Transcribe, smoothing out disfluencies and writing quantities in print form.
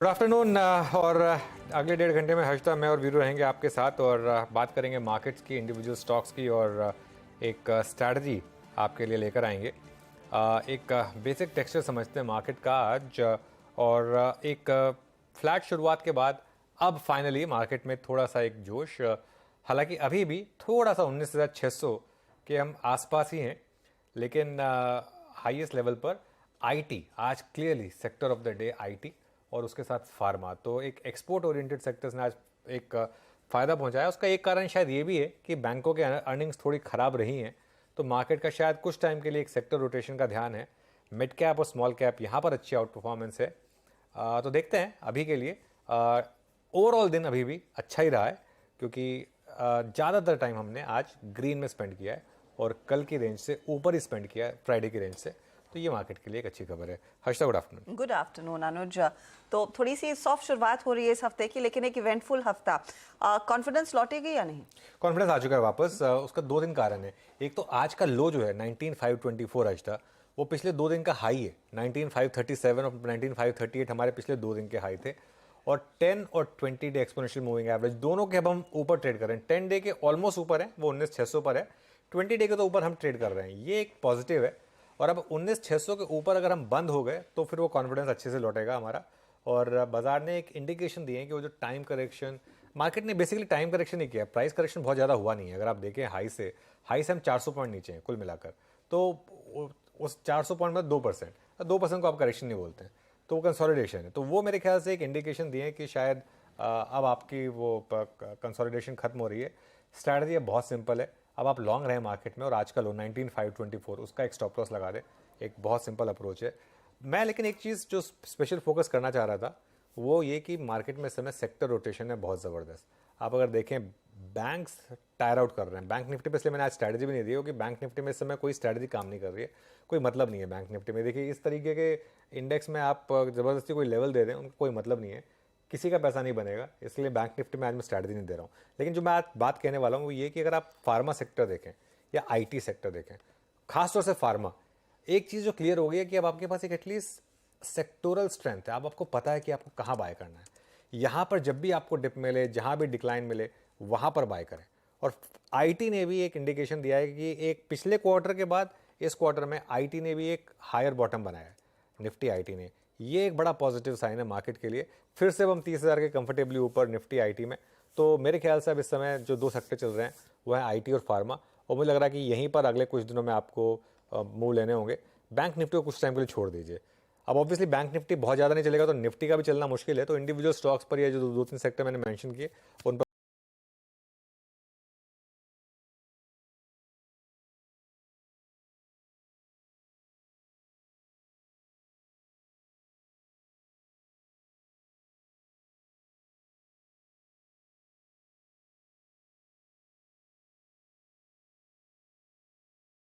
Good afternoon और अगले 1.5 घंटे में हर्षदा, मैं और वीरू रहेंगे आपके साथ और बात करेंगे मार्केट्स की, इंडिविजुअल स्टॉक्स की और एक स्ट्रैटेजी आपके लिए लेकर आएंगे। एक बेसिक टेक्सचर समझते हैं मार्केट का आज और एक फ्लैट शुरुआत के बाद अब फाइनली मार्केट में थोड़ा सा एक जोश, हालांकि अभी भी थोड़ा सा 19,600 के हम आसपास ही हैं, लेकिन हाईएस्ट लेवल पर आईटी आज clearly sector of the day IT और उसके साथ फार्मा, तो एक एक्सपोर्ट ओरिएंटेड सेक्टर्स ने आज एक फ़ायदा पहुंचाया। उसका एक कारण शायद ये भी है कि बैंकों के अर्निंग्स थोड़ी ख़राब रही हैं, तो मार्केट का शायद कुछ टाइम के लिए एक सेक्टर रोटेशन का ध्यान है। मिड कैप और स्मॉल कैप यहाँ पर अच्छी आउट परफॉर्मेंस है। तो देखते हैं अभी के लिए। ओवरऑल दिन अभी भी अच्छा ही रहा है क्योंकि ज़्यादातर टाइम हमने आज ग्रीन में स्पेंड किया है और कल की रेंज से ऊपर ही स्पेंड किया है, फ्राइडे की रेंज से, तो ये मार्केट के लिए एक अच्छी खबर है। Harshada, good afternoon. Good afternoon Anuj. तो थोड़ी सी सॉफ्ट शुरुआत हो रही है इस हफ्ते की, लेकिन एक इवेंटफुल हफ्ता। कॉन्फिडेंस लौटेगी या नहीं? कॉन्फिडेंस आ चुका है वापस। उसका 2 दिन कारण है। एक तो आज का लो जो है 19,524 आज था, वो पिछले 2 दिन का हाई है। 19,537 और 19,538 हमारे पिछले 2 दिन के हाई थे और 10 और 20 डे एक्सपोनेंशियल मूविंग एवरेज दोनों के अब हम ऊपर ट्रेड कर रहे हैं। 10 डे के ऑलमोस्ट ऊपर है, वो 19,600 पर है। 20 डे के तो ऊपर हम ट्रेड कर रहे हैं, ये एक पॉजिटिव है। और अब 19,600 के ऊपर अगर हम बंद हो गए तो फिर वो कॉन्फिडेंस अच्छे से लौटेगा हमारा। और बाजार ने एक इंडिकेशन दिए है कि वो जो टाइम करेक्शन, मार्केट ने बेसिकली टाइम करेक्शन ही किया, प्राइस करेक्शन बहुत ज़्यादा हुआ नहीं है। अगर आप देखें हाई से हम 400 पॉइंट नीचे हैं कुल मिलाकर, तो उस 400 पॉइंट में 2%, 2% को आप करेक्शन नहीं बोलते हैं, तो वो कंसोलिडेशन है। तो वो मेरे ख्याल से एक इंडिकेशन दिए कि शायद अब आपकी वो कंसोलिडेशन खत्म हो रही है। स्ट्रैटेजी अब बहुत सिंपल है, अब आप लॉन्ग रहे मार्केट में और आज का लो 19,524 उसका एक स्टॉप लॉस लगा दे, एक बहुत सिंपल अप्रोच है। मैं लेकिन एक चीज़ जो स्पेशल फोकस करना चाह रहा था वो ये कि मार्केट में इस समय सेक्टर रोटेशन है बहुत ज़बरदस्त। आप अगर देखें बैंक्स टायर आउट कर रहे हैं बैंक निफ्टी पे, इसलिए मैंने आज स्ट्रैटेजी भी नहीं दी क्योंकि बैंक निफ्टी में इस समय कोई स्ट्रैटेजी काम नहीं कर रही है, कोई मतलब नहीं है बैंक निफ्टी में। देखिए इस तरीके के इंडेक्स में आप ज़बरदस्ती कोई लेवल दे दें, उनको कोई मतलब नहीं है, किसी का पैसा नहीं बनेगा, इसलिए बैंक निफ्टी में आज मैं स्ट्रैटेजी नहीं दे रहा हूँ। लेकिन जो मैं आज बात कहने वाला हूँ वो ये कि अगर आप फार्मा सेक्टर देखें या आईटी सेक्टर देखें, खासतौर से फार्मा, एक चीज़ जो क्लियर हो गई है कि अब आपके पास एक एटलीस्ट सेक्टोरल स्ट्रेंथ है। अब आपको पता है कि आपको कहाँ बाय करना है। यहाँ पर जब भी आपको डिप मिले, जहाँ भी डिक्लाइन मिले, वहाँ पर बाय करें। और आईटी ने भी एक इंडिकेशन दिया है कि एक पिछले क्वार्टर के बाद इस क्वार्टर में आईटी ने भी एक हायर बॉटम बनाया है, निफ्टी आईटी ने। ये एक बड़ा पॉजिटिव साइन है मार्केट के लिए। फिर से हम 30,000 के कंफर्टेबली ऊपर निफ्टी आईटी में। तो मेरे ख्याल से अब इस समय जो 2 सेक्टर चल रहे हैं वो है आईटी और फार्मा, और मुझे लग रहा है कि यहीं पर अगले कुछ दिनों में आपको मूव लेने होंगे। बैंक निफ्टी को कुछ टाइम के लिए छोड़ दीजिए। अब ऑब्वियसली बैंक निफ्टी बहुत ज़्यादा नहीं चलेगा तो निफ्टी का भी चलना मुश्किल है, तो इंडिविजुअल स्टॉक्स पर या जो 2-3 सेक्टर मैंने मेंशन किए उन पर